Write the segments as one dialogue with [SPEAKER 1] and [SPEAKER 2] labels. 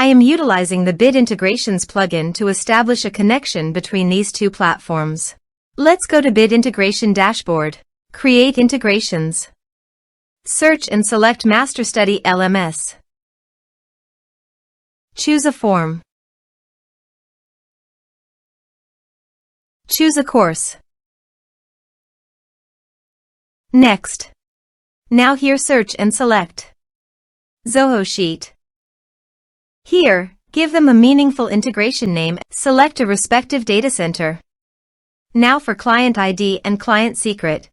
[SPEAKER 1] I am utilizing the Bit Integrations plugin to establish a connection between these two platforms. Let's go to Bit Integration Dashboard. Create integrations. Search and select MasterStudy LMS. Choose a form. Choose a course. Next. Now here search and select Zoho Sheet. Here, give them a meaningful integration name. Select a respective data center. Now for client ID and client secret.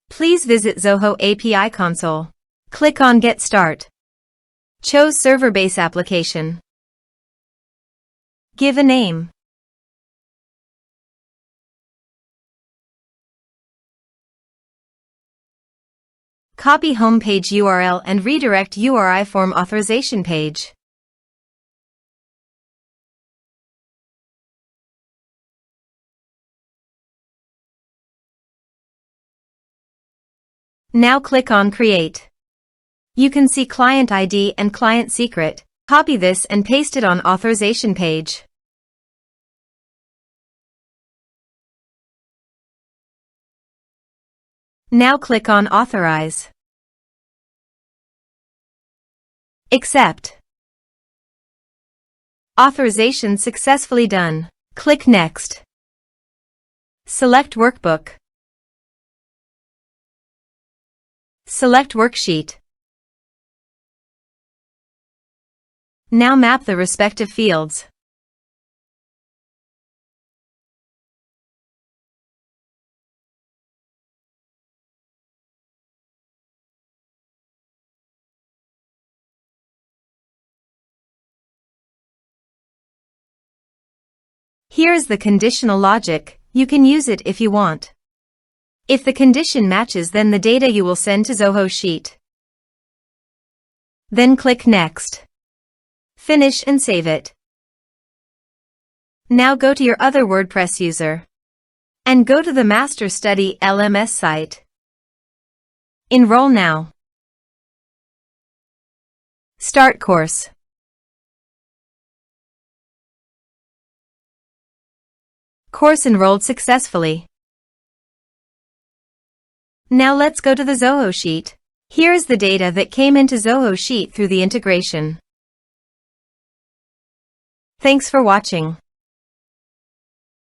[SPEAKER 1] Please visit Zoho API console. Click on Get Start. Choose Server Base Application. Give a name. Copy homepage URL and redirect URI form authorization page. Now click on Create. You can see client ID and client secret. Copy this and paste it on authorization page. Now click on Authorize. Accept. Authorization successfully done. Click Next. Select Workbook. Select Worksheet. Now map the respective fields. Here is the conditional logic. You can use it if you want. If the condition matches, then the data you will send to Zoho Sheet. Then click Next. Finish and save it. Now go to your other WordPress user and go to the MasterStudy LMS site. Enroll now. Start course. Course enrolled successfully. Now let's go to the Zoho Sheet. Here is the data that came into Zoho Sheet through the integration. Thanks for watching.